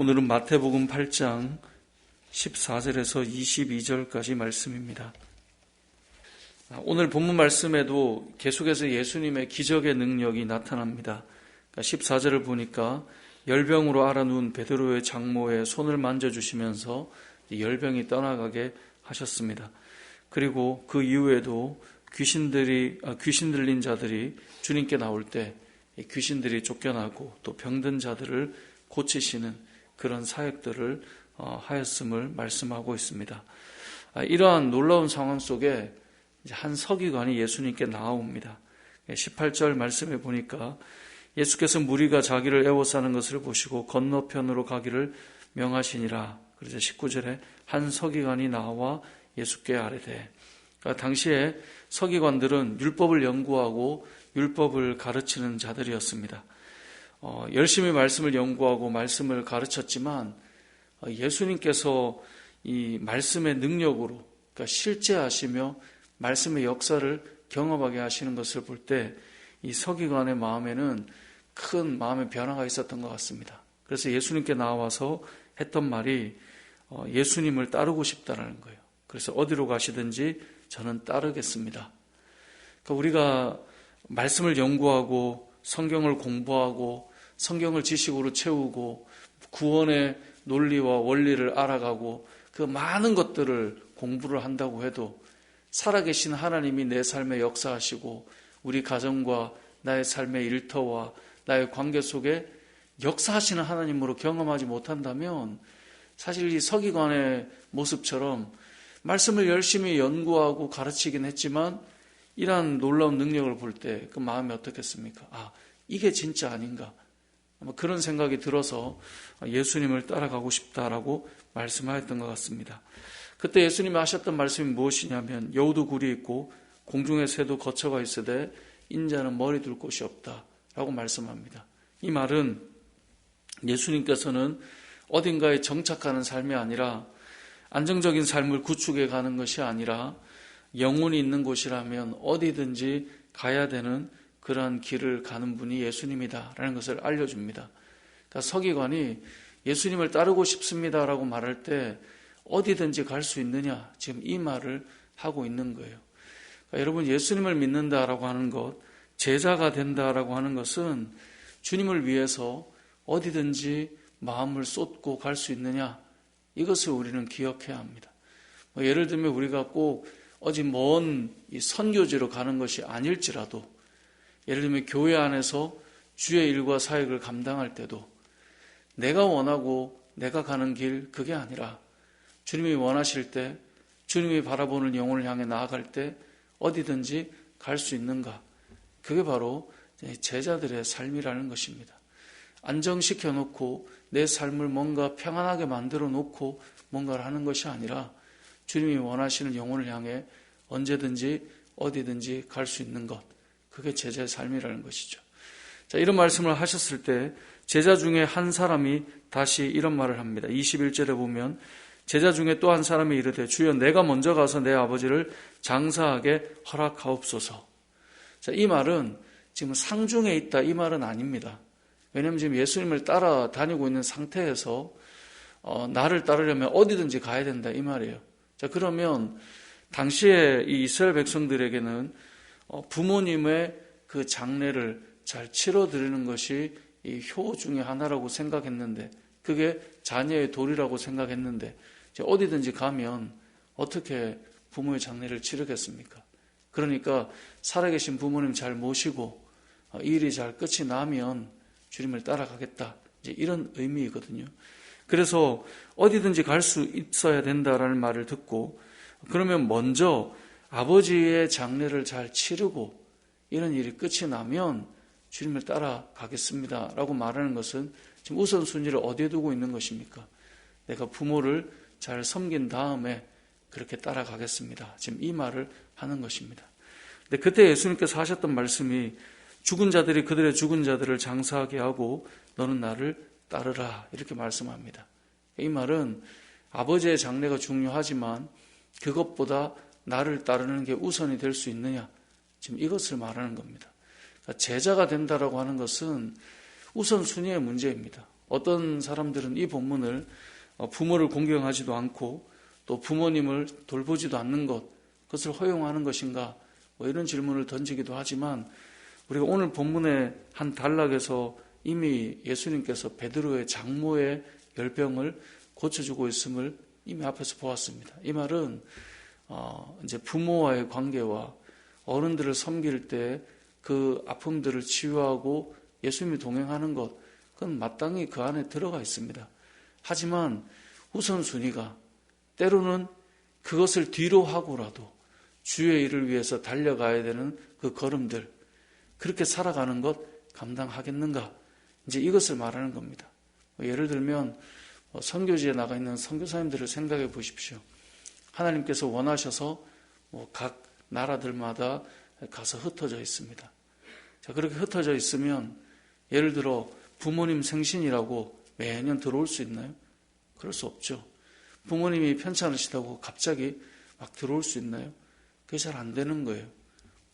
오늘은 마태복음 8장 14절에서 22절까지 말씀입니다. 오늘 본문 말씀에도 계속해서 예수님의 기적의 능력이 나타납니다. 14절을 보니까 열병으로 앓아누운 베드로의 장모의 손을 만져주시면서 열병이 떠나가게 하셨습니다. 그리고 그 이후에도 귀신 들린 자들이 주님께 나올 때 귀신들이 쫓겨나고 또 병든 자들을 고치시는 그런 사역들을 하였음을 말씀하고 있습니다. 이러한 놀라운 상황 속에 한 서기관이 예수님께 나아옵니다. 18절 말씀에 보니까 예수께서 무리가 자기를 애워싸는 것을 보시고 건너편으로 가기를 명하시니라. 그래서 19절에 한 서기관이 나와 예수께 아뢰되, 당시에 서기관들은 율법을 연구하고 율법을 가르치는 자들이었습니다. 열심히 말씀을 연구하고 말씀을 가르쳤지만 예수님께서 이 말씀의 능력으로, 그러니까 실제하시며 말씀의 역사를 경험하게 하시는 것을 볼 때 이 서기관의 마음에는 큰 마음의 변화가 있었던 것 같습니다. 그래서 예수님께 나와서 했던 말이 예수님을 따르고 싶다라는 거예요. 그래서 어디로 가시든지 저는 따르겠습니다. 그러니까 우리가 말씀을 연구하고 성경을 공부하고 성경을 지식으로 채우고 구원의 논리와 원리를 알아가고 그 많은 것들을 공부를 한다고 해도 살아계신 하나님이 내 삶에 역사하시고 우리 가정과 나의 삶의 일터와 나의 관계 속에 역사하시는 하나님으로 경험하지 못한다면 사실 이 서기관의 모습처럼 말씀을 열심히 연구하고 가르치긴 했지만 이러한 놀라운 능력을 볼 때 그 마음이 어떻겠습니까? 이게 진짜 아닌가? 그런 생각이 들어서 예수님을 따라가고 싶다라고 말씀하였던 것 같습니다. 그때 예수님이 하셨던 말씀이 무엇이냐면 여우도 굴이 있고 공중의 새도 거처가 있으되 인자는 머리 둘 곳이 없다라고 말씀합니다. 이 말은 예수님께서는 어딘가에 정착하는 삶이 아니라 안정적인 삶을 구축해 가는 것이 아니라 영혼이 있는 곳이라면 어디든지 가야 되는 그러한 길을 가는 분이 예수님이다라는 것을 알려줍니다. 그러니까 서기관이 예수님을 따르고 싶습니다라고 말할 때 어디든지 갈 수 있느냐, 지금 이 말을 하고 있는 거예요. 그러니까 여러분, 예수님을 믿는다라고 하는 것, 제자가 된다라고 하는 것은 주님을 위해서 어디든지 마음을 쏟고 갈 수 있느냐, 이것을 우리는 기억해야 합니다. 예를 들면 우리가 꼭 어디 먼 선교지로 가는 것이 아닐지라도, 예를 들면 교회 안에서 주의 일과 사역을 감당할 때도 내가 원하고 내가 가는 길, 그게 아니라 주님이 원하실 때, 주님이 바라보는 영혼을 향해 나아갈 때 어디든지 갈 수 있는가, 그게 바로 제자들의 삶이라는 것입니다. 안정시켜 놓고 내 삶을 뭔가 평안하게 만들어 놓고 뭔가를 하는 것이 아니라 주님이 원하시는 영혼을 향해 언제든지 어디든지 갈 수 있는 것, 그게 제자의 삶이라는 것이죠. 자, 이런 말씀을 하셨을 때 제자 중에 한 사람이 다시 이런 말을 합니다. 21절에 보면 제자 중에 또 한 사람이 이르되 주여 내가 먼저 가서 내 아버지를 장사하게 허락하옵소서. 자, 이 말은 지금 상중에 있다, 이 말은 아닙니다. 왜냐하면 지금 예수님을 따라다니고 있는 상태에서 나를 따르려면 어디든지 가야 된다, 이 말이에요. 자, 그러면 당시에 이 이스라엘 백성들에게는 부모님의 그 장례를 잘 치러드리는 것이 이 효 중에 하나라고 생각했는데, 그게 자녀의 도리라고 생각했는데, 어디든지 가면 어떻게 부모의 장례를 치르겠습니까? 그러니까 살아계신 부모님 잘 모시고 이 일이 잘 끝이 나면 주님을 따라가겠다, 이제 이런 의미이거든요. 그래서 어디든지 갈 수 있어야 된다라는 말을 듣고, 그러면 먼저 아버지의 장례를 잘 치르고 이런 일이 끝이 나면 주님을 따라가겠습니다 라고 말하는 것은 지금 우선순위를 어디에 두고 있는 것입니까? 내가 부모를 잘 섬긴 다음에 그렇게 따라가겠습니다, 지금 이 말을 하는 것입니다. 근데 그때 예수님께서 하셨던 말씀이 죽은 자들이 그들의 죽은 자들을 장사하게 하고 너는 나를 따르라, 이렇게 말씀합니다. 이 말은 아버지의 장례가 중요하지만 그것보다 나를 따르는 게 우선이 될 수 있느냐, 지금 이것을 말하는 겁니다. 그러니까 제자가 된다라고 하는 것은 우선순위의 문제입니다. 어떤 사람들은 이 본문을 부모를 공경하지도 않고 또 부모님을 돌보지도 않는 것, 그것을 허용하는 것인가, 이런 질문을 던지기도 하지만, 우리가 오늘 본문의 한 단락에서 이미 예수님께서 베드로의 장모의 열병을 고쳐주고 있음을 이미 앞에서 보았습니다. 이 말은 이제 부모와의 관계와 어른들을 섬길 때 그 아픔들을 치유하고 예수님이 동행하는 것, 그건 마땅히 그 안에 들어가 있습니다. 하지만 우선순위가 때로는 그것을 뒤로 하고라도 주의 일을 위해서 달려가야 되는 그 걸음들, 그렇게 살아가는 것 감당하겠는가? 이제 이것을 말하는 겁니다. 예를 들면 선교지에 나가 있는 선교사님들을 생각해 보십시오. 하나님께서 원하셔서 각 나라들마다 가서 흩어져 있습니다. 자, 그렇게 흩어져 있으면 예를 들어 부모님 생신이라고 매년 들어올 수 있나요? 그럴 수 없죠. 부모님이 편찮으시다고 갑자기 막 들어올 수 있나요? 그게 잘 안 되는 거예요.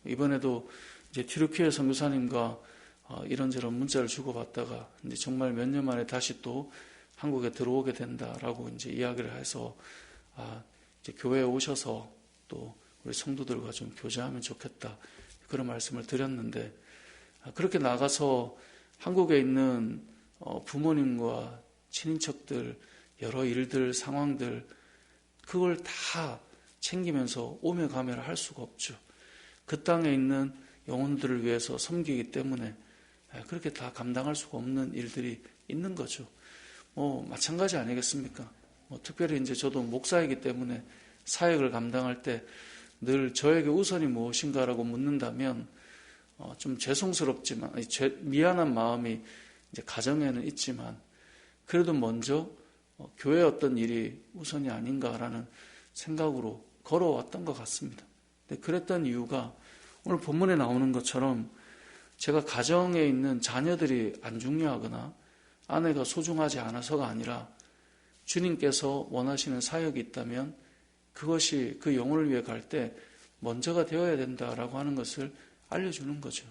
이번에도 이제 튀르키예 선교사님과 이런저런 문자를 주고받다가 이제 정말 몇 년 만에 다시 또 한국에 들어오게 된다라고 이제 이야기를 해서 이제 교회에 오셔서 또 우리 성도들과 좀 교제하면 좋겠다, 그런 말씀을 드렸는데, 그렇게 나가서 한국에 있는 부모님과 친인척들 여러 일들 상황들 그걸 다 챙기면서 오며 가며를 할 수가 없죠. 그 땅에 있는 영혼들을 위해서 섬기기 때문에 그렇게 다 감당할 수가 없는 일들이 있는 거죠. 마찬가지 아니겠습니까? 특별히 이제 저도 목사이기 때문에 사역을 감당할 때 늘 저에게 우선이 무엇인가라고 묻는다면 좀 죄송스럽지만 미안한 마음이 이제 가정에는 있지만 그래도 먼저 교회 어떤 일이 우선이 아닌가라는 생각으로 걸어왔던 것 같습니다. 근데 그랬던 이유가 오늘 본문에 나오는 것처럼 제가 가정에 있는 자녀들이 안 중요하거나 아내가 소중하지 않아서가 아니라 주님께서 원하시는 사역이 있다면 그것이 그 영혼을 위해 갈 때 먼저가 되어야 된다라고 하는 것을 알려주는 거죠.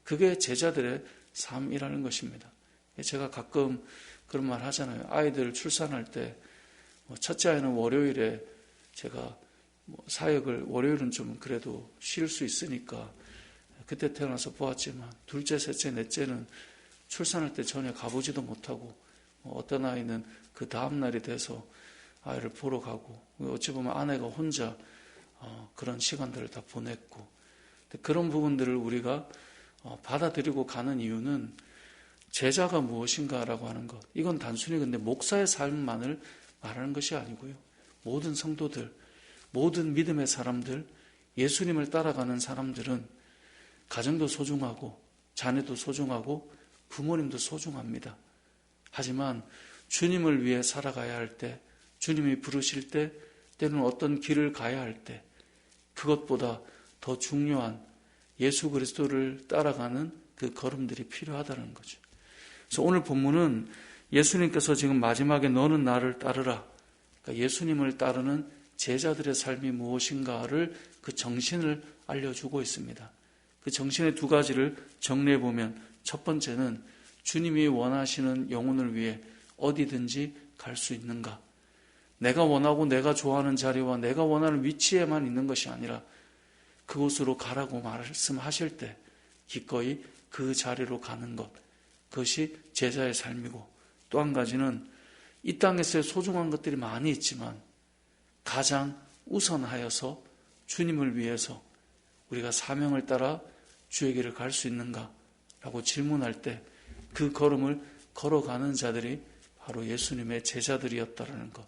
그게 제자들의 삶이라는 것입니다. 제가 가끔 그런 말 하잖아요. 아이들 출산할 때 첫째 아이는 월요일에 제가 사역을 월요일은 좀 그래도 쉴 수 있으니까 그때 태어나서 보았지만 둘째, 셋째, 넷째는 출산할 때 전혀 가보지도 못하고 어떤 아이는 그 다음 날이 돼서 아이를 보러 가고 어찌 보면 아내가 혼자 그런 시간들을 다 보냈고 그런 부분들을 우리가 받아들이고 가는 이유는 제자가 무엇인가라고 하는 것, 이건 단순히 근데 목사의 삶만을 말하는 것이 아니고요. 모든 성도들, 모든 믿음의 사람들, 예수님을 따라가는 사람들은 가정도 소중하고 자녀도 소중하고 부모님도 소중합니다. 하지만 주님을 위해 살아가야 할 때, 주님이 부르실 때, 때로는 어떤 길을 가야 할 때 그것보다 더 중요한 예수 그리스도를 따라가는 그 걸음들이 필요하다는 거죠. 그래서 오늘 본문은 예수님께서 지금 마지막에 너는 나를 따르라, 그러니까 예수님을 따르는 제자들의 삶이 무엇인가를 그 정신을 알려주고 있습니다. 그 정신의 두 가지를 정리해보면 첫 번째는 주님이 원하시는 영혼을 위해 어디든지 갈 수 있는가. 내가 원하고 내가 좋아하는 자리와 내가 원하는 위치에만 있는 것이 아니라 그곳으로 가라고 말씀하실 때 기꺼이 그 자리로 가는 것, 그것이 제자의 삶이고, 또 한 가지는 이 땅에서의 소중한 것들이 많이 있지만 가장 우선하여서 주님을 위해서 우리가 사명을 따라 주의 길을 갈 수 있는가 라고 질문할 때 그 걸음을 걸어가는 자들이 바로 예수님의 제자들이었다라는 것.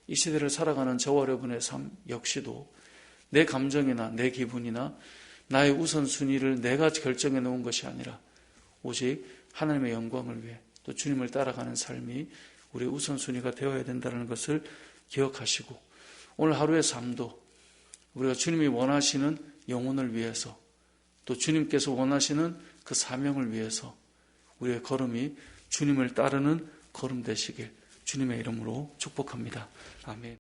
이 시대를 살아가는 저와 여러분의 삶 역시도 내 감정이나 내 기분이나 나의 우선순위를 내가 결정해 놓은 것이 아니라 오직 하나님의 영광을 위해 또 주님을 따라가는 삶이 우리의 우선순위가 되어야 된다는 것을 기억하시고, 오늘 하루의 삶도 우리가 주님이 원하시는 영혼을 위해서 또 주님께서 원하시는 그 사명을 위해서 우리의 걸음이 주님을 따르는 걸음 되시길 주님의 이름으로 축복합니다. 아멘.